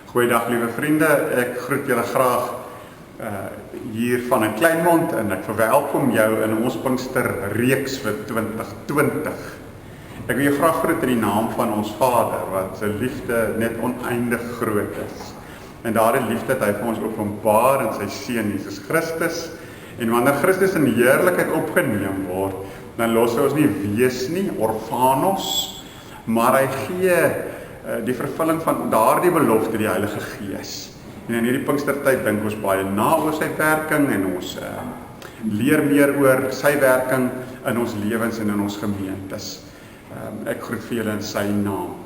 Goeiedag liewe vriende, ek groet julle graag hier van in Kleinmond en ek verwelkom jou in ons Pinkster reeks vir 2020. Ek wil jou graag groet in die naam van ons Vader, wat sy liefde net oneindig groot is. En daardie liefde het hy vir ons openbaar in sy Seun Jesus Christus. En wanneer Christus in heerlikheid opgeneem word, dan los hy ons nie wees nie, orfanos, maar hy gee die vervulling van daardie belofte, die Heilige Gees. En in hierdie Pinkstertyd dink ons baie na oor sy werking en ons leer meer oor sy werking in ons lewens en in ons gemeentes. Ek groet vir julle in sy naam.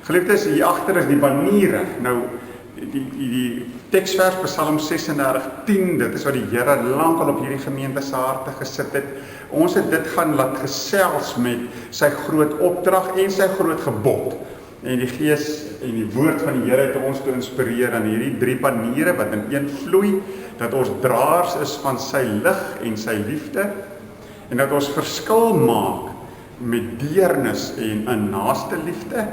Geliefdes, hier agter is die baniere. Nou, die teksvers Psalm 36:10, dit is wat die Here lankal op hierdie gemeente se harte gesit het. Ons het dit gaan laat gesels met sy groot opdrag en sy groot gebod. En die Gees en die woord van die Here het ons te inspireer aan hierdie 3 baniere wat in een vloei, dat ons draers is van sy lig en sy liefde, en dat ons verskil maak met deernis en 'n naaste liefde,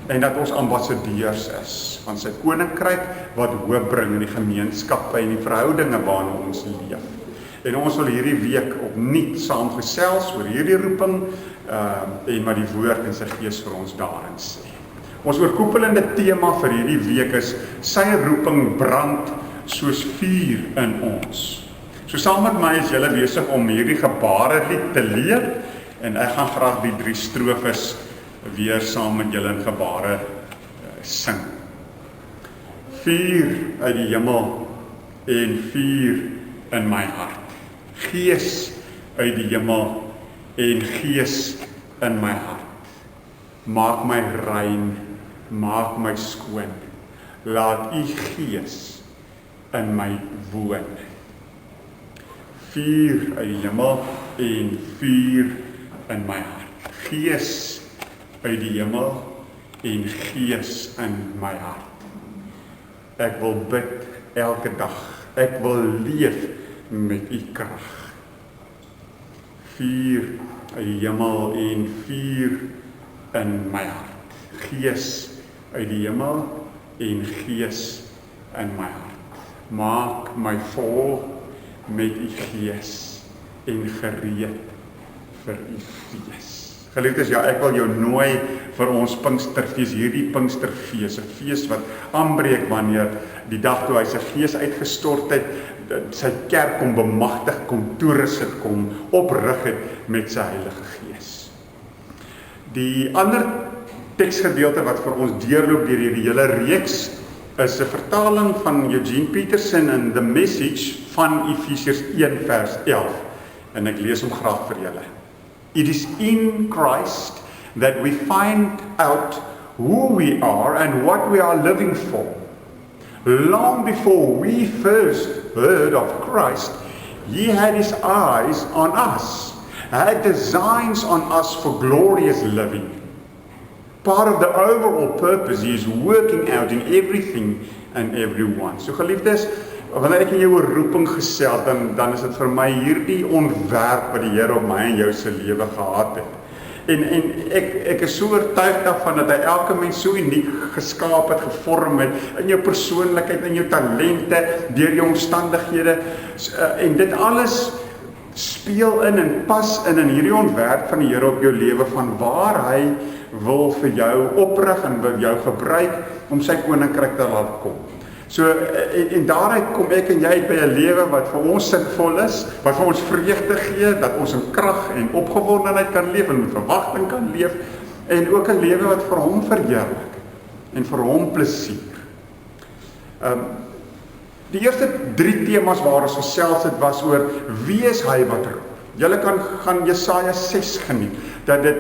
en dat ons ambassadeurs is van sy koninkryk wat hoop bring in die gemeenskappe en die verhoudinge waarin ons leef. En ons wil hierdie week opnuut saam gesels oor hierdie roeping en wat die woord en sy Gees vir ons daarin sê. Ons oorkoepelende tema vir hierdie week is sy roeping brand soos vuur in ons. So saam met my is julle besig om hierdie gebarelied te leer en ek gaan graag die 3 strofes weer saam met julle in gebare sing. Vuur uit die hemel en vuur in my hart. Gees uit die hemel en gees in my hart. Maak my rein, maak my skoon. Laat u gees in my woon. Vuur uit die hemel en vuur in my hart. Gees uit die hemel en gees in my hart. Ek wil bid elke dag. Ek wil leef met u krag. Vuur uit die hemel en vuur in my hart. Gees uit die hemel en gees in my hart. Maak my vol met u gees en gereed vir u fees. Geliefdes, ja, ek wil jou nooi vir ons Pinksterfees, hierdie Pinksterfees, 'n fees wat aanbreek wanneer die dag toe hy sy gees uitgestort het, sy kerk kom bemagtig, kom toerus het, kom oprig het met sy Heilige Gees. Die ander teksgedeelte wat vir ons deurloop deur hierdie hele reeks is 'n vertaling van Eugene Peterson in The Message van Efesiërs 1 vers 11. En ek lees hom graag vir julle. It is in Christ that we find out who we are and what we are living for. Long before we first heard of Christ, he had his eyes on us, had designs on us for glorious living. Part of the overall purpose he is working out in everything and everyone. So geliefdes, wanneer ek in jou roeping gesels, dan is dit vir my hierdie ontwerp wat die Here op my en jou se lewe gehad het. En ek is so oortuig daarvan dat hy elke mens so uniek geskaap het, gevorm het, in jou persoonlikheid, in jou talente, deur jou omstandighede, en dit alles speel in en pas in hierdie ontwerp van die Here op jou lewe, van waar hy wil vir jou oprig en wil jou gebruik om sy koninkryk te laat kom. So, en daaruit kom ek en jy by 'n lewe wat vir ons sinvol is, wat vir ons vreugde gee, dat ons in krag en opgewondenheid kan leef en met verwagting kan leef, en ook 'n lewe wat vir hom verheerlik en vir hom plesier. Die eerste 3 temas waar ons gesels het was oor wie is hy wat roep. Julle kan gaan Jesaja 6 geniet, dat dit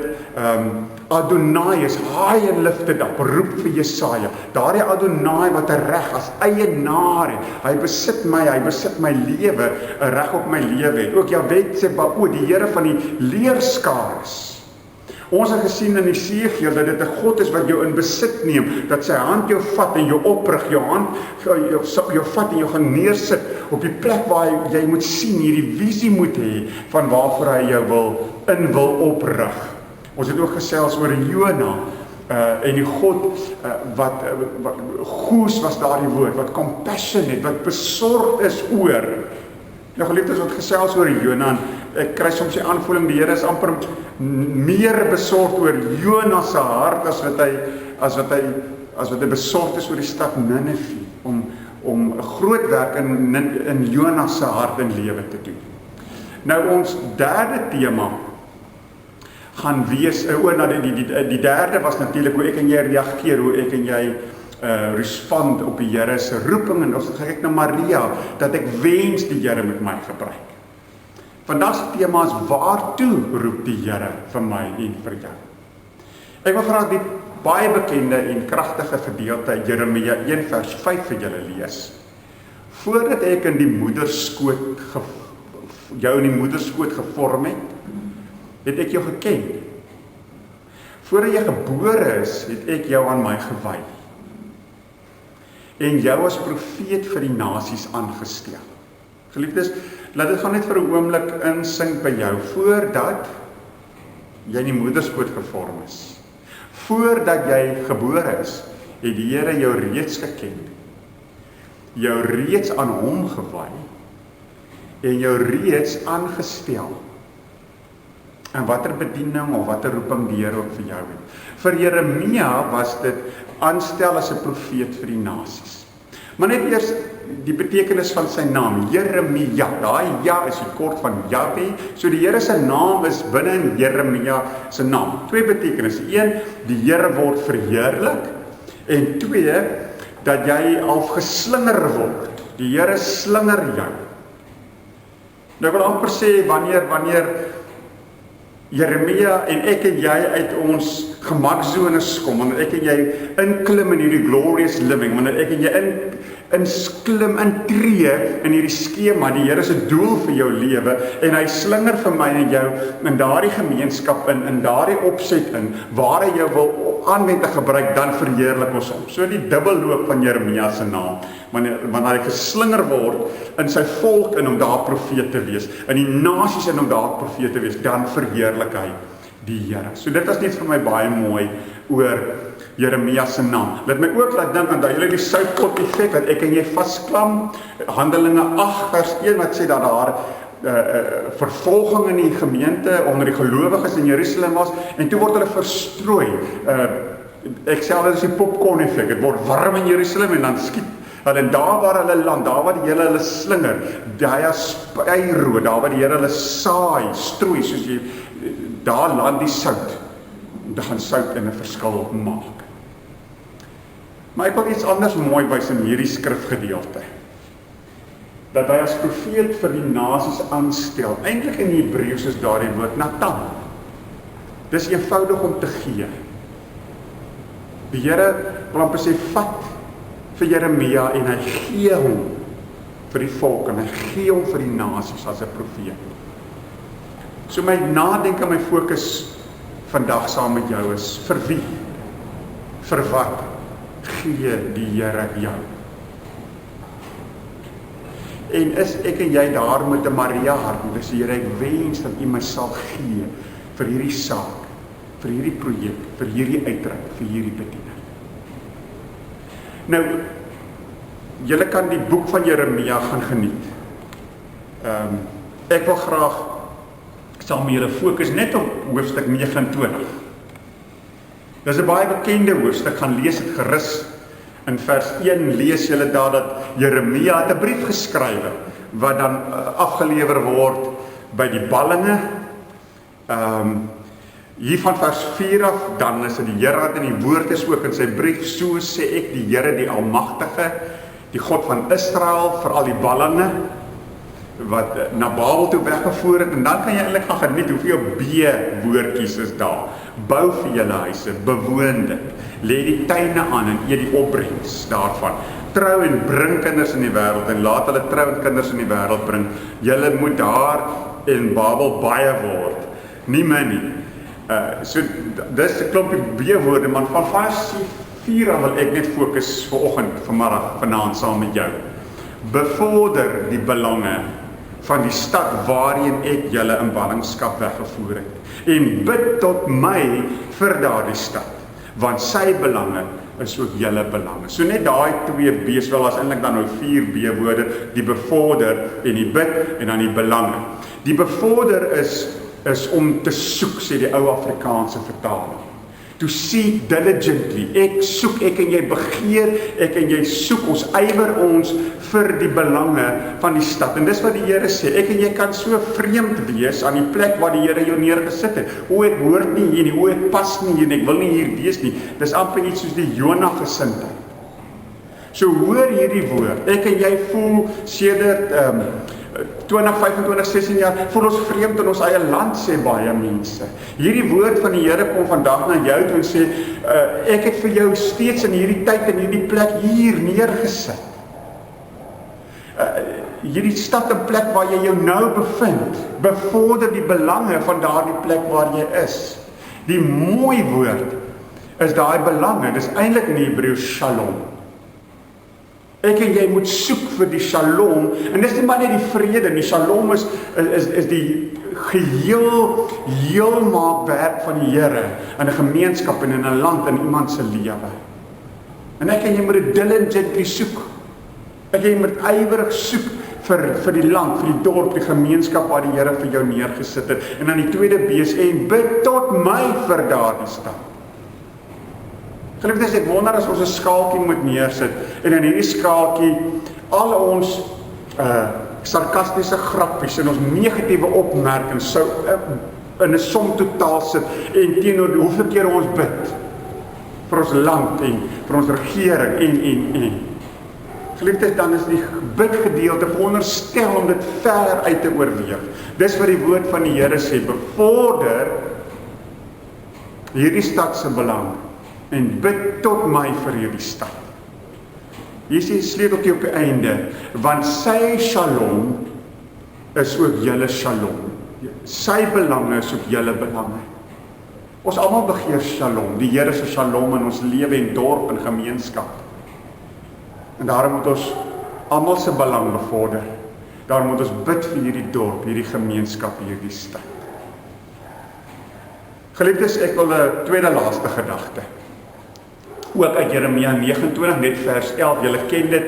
Adonai is, high and lifted up, roep vir Jesaja. Daardie Adonai wat 'n reg as eienaar het. Hy besit my lewe, 'n reg op my lewe het. Ook Jahweh Tsebaot, die Here van die leerskares. Ons het gesien in Esegiel dat dit 'n God is wat jou in besit neem, dat sy hand jou vat en jou oprig, jou hand jou vat en jou gaan neersit op die plek waar jy moet sien, hierdie visie moet hê van waarvoor hy jou wil oprig. Ons het ook gesels oor Jona, En die God wat goes was daardie woord, wat compassionate, wat besorgd is oor. Nou geliefdes, wat gesels oor Jona, ek kry soms die aanvoeling, die Here is amper meer besorgd oor Jona se hart as wat hy besorgd is oor die stad Ninive, om 'n groot werk in Jona se hart en lewe te doen. Nou ons derde tema gaan wees, die derde was natuurlik hoe ek en jy reageer, hoe ek en jy respond op die Here se roeping, en ons kyk na Maria, dat ek wens die Here met my gebruik. Vandag se tema is, waartoe roep die Here vir my en vir jou? Ek wil graag die baie bekende en kragtige gedeelte uit Jeremia 1 vers 5 vir julle lees. Voordat ek in die moederskoot jou in die moederskoot gevorm het ek jou geken. Voordat jy gebore is, het ek jou aan my gewy. En jou as profeet vir die nasies aangestel. Geliefdes, laat dit gaan net vir 'n oomblik insink by jou, voordat jy in die moederskoot gevorm is. Voordat jy gebore is, het die Here jou reeds geken. Jou reeds aan hom gewy en jou reeds aangestel. En watter bediening of watter roeping die Here ook vir jou het. Vir Jeremia was dit aanstel as 'n profeet vir die nasies. Maar net eers die betekenis van sy naam, Jeremia. Daai ja is die kort van Jahwe. So die Here se naam is binne in Jeremia se naam. Twee betekenisse. Een, die Here word verheerlik. En twee, dat jy al geslinger word. Die Here slinger jou. Nou ek wil amper sê, wanneer Jeremia en ek en jy uit ons gemakzones kom, wanneer ek en jy inklim in hierdie glorious living, wanneer ek en jy inklim intree in hierdie skema, die Here se doel vir jou lewe, en hy slinger vir my en jou in daardie gemeenskap in daardie opset waar hy jou wil aanwend te gebruik, dan verheerlik ons hom. So die dubbelloop van Jeremia se naam, wanneer hy geslinger word in sy volk en om daar profeet te wees, in die nasies en om daar profeet te wees, dan verheerlik hy die Here. So dit is net vir my baie mooi oor Jeremia se naam. Laat my ook laat dink aan dat julle die soutpot effek wat ek en jy vasklam, Handelinge 8 vers 1 wat sê dat daar vervolging in die gemeente onder die gelowiges in Jerusalem was, en toe word hulle verstrooi. Ek sê dit is die popcorn effek, dit word warm in Jerusalem en dan skiet hulle, en daar waar hulle land, daar waar die Here hulle slinger, daai spyro, daar waar die Here hulle saai, strooi, soos jy, daar land die sout, dan gaan sout in 'n verskil maak. Maar ek wil iets anders mooi wys in hierdie skrifgedeelte. Dat hy as profeet vir die nasies aanstel. Eintlik in Hebreëus is daardie woord Natan. Dis eenvoudig om te gee. Die Here wil amper sê, vat vir Jeremia en hy gee hom vir die volk, en hy gee hom vir die nasies as 'n profeet. So my nadenk en my fokus vandag saam met jou is, vir wie? Vir wat gee die Here jou? En is ek en jy daar met 'n Maria hart, en dis Here, ek wens dat U my sal gee vir hierdie saak, vir hierdie projek, vir hierdie uitreik, vir hierdie bediening. Nou, julle kan die boek van Jeremia gaan geniet. Ek wil graag saam met julle fokus net op hoofstuk 29. Dis 'n baie bekende hoofstuk, gaan lees dit gerus. In vers 1 lees julle daar dat Jeremia het 'n brief geskrywe wat dan afgelewer word by die ballinge. Hier van vers 4 af, dan is dit die Here wat in die woord is ook in sy brief, so sê ek die Here die Almagtige, die God van Israel, vir al die ballinge wat na Babel toe weggevoer het, en dan kan jy eintlik gaan geniet hoeveel B-woordjies is daar. Bou vir julle huise, bewoon dit, lê die tuine aan en eet die opbrengs daarvan. Trou en bring kinders in die wêreld, en laat hulle trou en kinders in die wêreld bring. Julle moet daar in Babel baie word, nie min nie. So dis 'n klompie B-woorde, maar van vers 4 af wil ek net fokus vanoggend, vanmiddag, vanaand saam met jou. Bevorder die belange van die stad waarheen ek julle in ballingskap weggevoer het, en bid tot my vir daardie stad. want sy belange is ook julle belange. So net daai 2 B's, wel as eintlik dan nou 4 B-woorde, die bevorder en die bid en dan die belange. Die bevorder is om te soek, sê die ou Afrikaanse vertaling. To seek diligently. Ek soek, ek en jy begeer, ek en jy soek, ons ywer ons vir die belange van die stad. En dis wat die Here sê, ek en jy kan so vreemd wees aan die plek waar die Here jou neergesit het. O, ek hoort nie hier nie, o, ek pas nie hier nie, ek wil nie hier wees nie. Dis amper iets soos die Jona gesindheid. So hoor hierdie woord, ek en jy voel sedert 20, 25, 16 jaar, voel ons vreemd in ons eie land, sê baie mense. Hierdie woord van die Here kom vandag na jou toe en sê, ek het vir jou steeds in hierdie tyd en hierdie plek hier neergesit. Hierdie stad en plek waar jy jou nou bevind, bevorder die belange van daardie plek waar jy is. Die mooi woord is daai belange, dis eintlik in die Hebreëus shalom. Ek en jy moet soek vir die shalom, en dis nie maar net die vrede, die shalom is die heelmaakwerk van die Here in 'n gemeenskap en in 'n land, in iemand se lewe. En ek en jy moet dit diligently soek. Ek en jy moet ywerig soek vir die land, vir die dorp, die gemeenskap waar die Here vir jou neergesit het. En dan die tweede B is, en bid tot my vir daardie stad. Geliefdes, ek wonder as ons 'n skaaltjie moet neersit en in hierdie skaaltjie al ons sarkastiese grappies en ons negatiewe opmerkings sou in 'n som totaal sit en teenoor hoeveel keer ons bid vir ons land en vir ons regering en. Geliefdes, dan is die bidgedeelte veronderstel om dit ver uit te oorweeg. Dis wat die woord van die Here sê, bevorder hierdie stad se belang en bid tot my vir hierdie stad. Hier is die sleuteltjie op die einde, want sy shalom is ook julle shalom. Sy belange is ook julle belange. Ons almal begeer shalom, die Here se shalom in ons lewe en dorp en gemeenskap. En daarom moet ons almal se belang bevorder. Daarom moet ons bid vir hierdie dorp, hierdie gemeenskap, hierdie stad. Geliefdes, ek wil 'n tweede laaste gedagte. Ook uit Jeremia 29, net vers 11, julle ken dit.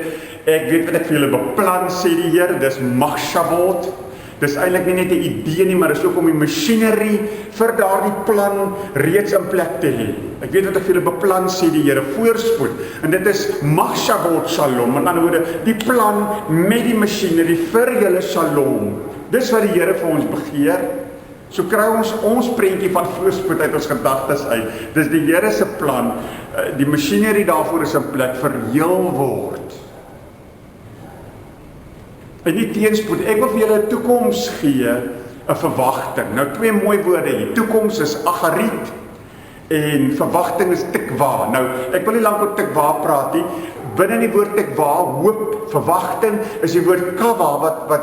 Ek weet wat ek vir julle beplan, sê die Here, dis Machshavot. Dis eintlik nie net 'n idee nie, maar dis ook om die masjinerie vir daardie plan reeds in plek te hê. Ek weet wat ek vir julle beplan, sê die Here, voorspoed. En dit is Machshavot Shalom, met ander woorde, die plan met die masjinerie vir julle Shalom. Dis wat die Here vir ons begeer. So kry ons prentjie van voorspoed uit ons gedagtes uit. Dis die Here se plan, die masjinerie daarvoor is in plek, verheel word. En nie teenspoed, ek wil vir julle 'n toekoms gee, 'n verwagting. Nou 2 mooi woorde hier, toekoms is acharit, en verwagting is tikwa. Nou, ek wil nie lank oor tikwa praat nie, binne die woord tikwa, hoop, verwagting, is die woord kawa, wat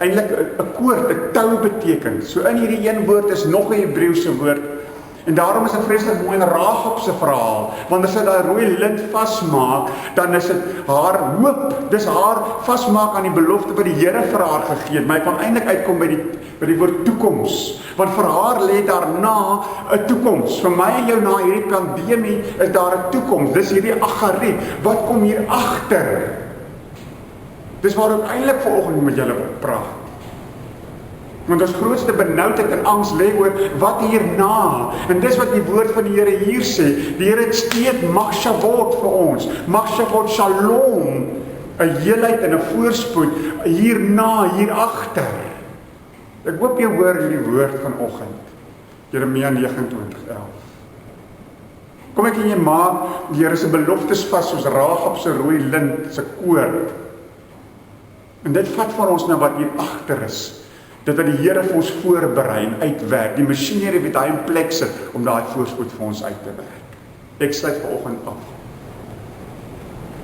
eintlik 'n koord, 'n tou beteken. So in hierdie een woord is nog 'n Hebreëse woord, en daarom is dit vreeslik mooi in Rahab se verhaal, want as sy daai rooi lint vasmaak, dan is dit haar hoop, dis haar vasmaak aan die belofte wat die Here vir haar gegee het, maar ek kan eintlik uitkom by die woord toekoms, want vir haar lê daarna 'n toekoms. Vir my en jou na hierdie pandemie is daar 'n toekoms, dis hierdie acharit, wat kom hier agter? Dis waarom eintlik vanoggend met julle wil praat. Want ons grootste benoudheid en angs lê oor wat hierna. En dis wat die woord van die Here hier sê. Die Here het steeds Machshavot vir ons. Machshavot Shalom. 'n heelheid en 'n voorspoed hierna, hier agter. Ek hoop jy hoor hierdie woord vanoggend. Jeremia 29:11. Kom ek en jy maak die Here se beloftes vas soos Rahab se rooi lint se koord. En dit vat van ons na wat hier agter is. Dit wat die Here vir ons voorberei en uitwerk. Die masjinerie wat hy in plek sit om daai voorspoed vir ons uit te werk. Ek sluit vanoggend af.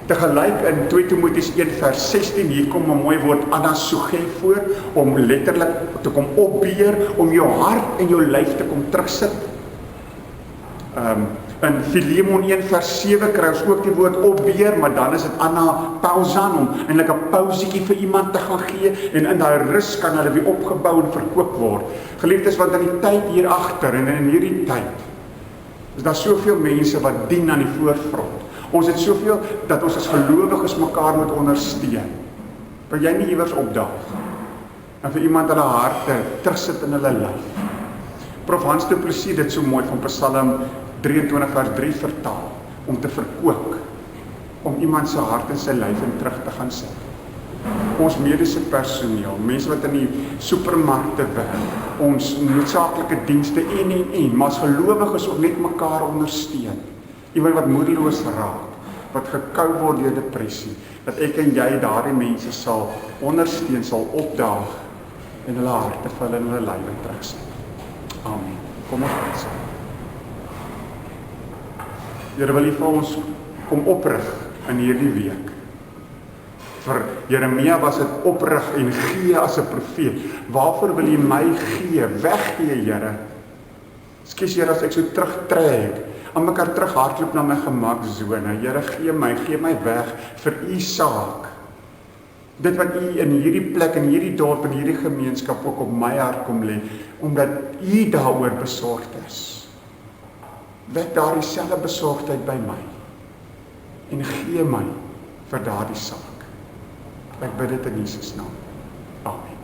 Tegelyk in 2 Timoteus 1 vers 16, hier kom 'n mooi woord anasoge voor, om letterlik te kom opbeer, om jou hart en jou lyf te kom terugsit. In Filemon 1 vers 7 kry ons ook die woord opbeer, maar dan is dit anapausan, om eintlik 'n pausietjie vir iemand te gaan gee, en in daai rus kan hulle weer opgebou en verkoop word. Geliefdes, want in die tyd hier agter en in hierdie tyd, Daar soveel mense wat dien aan die voorfront. Ons het soveel dat ons as gelowiges mekaar moet ondersteun. Wil jy nie iewers opdaag en vir iemand hulle harte terugsit in hulle lyf? Prof Hans du Plessis dit so mooi van Psalm 23 vers 3 vertaal, om te verkoop, om iemand se hart en sy lyf in terug te gaan sit. Ons mediese personeel, mense wat in die supermarkte werk, ons noodsaaklike dienste en, maar as gelowiges ook net mekaar ondersteun. Iemand wat moedeloos raak, wat gekou word deur depressie, dat ek en jy daardie mense sal ondersteun, sal opdaag en hulle harte vir hulle in hulle lywe terugsit. Amen. Kom ons bid saam. Here, wil U vir ons kom oprig in hierdie week. Vir Jeremia was dit oprig en gee as 'n profeet. Waarvoor wil U my gee? Weggee, Here. Skus Here as ek so terugtrek, aan mekaar terug hardloop na my gemaksone. Here, gee my weg vir U saak. Dit wat U in hierdie plek, in hierdie dorp, in hierdie gemeenskap ook op my hart kom lê, omdat U daaroor besorgd is. Wek daardie selfde besorgdheid by my en gee my vir daardie saak. Ek bid dit in Jesus naam. Amen.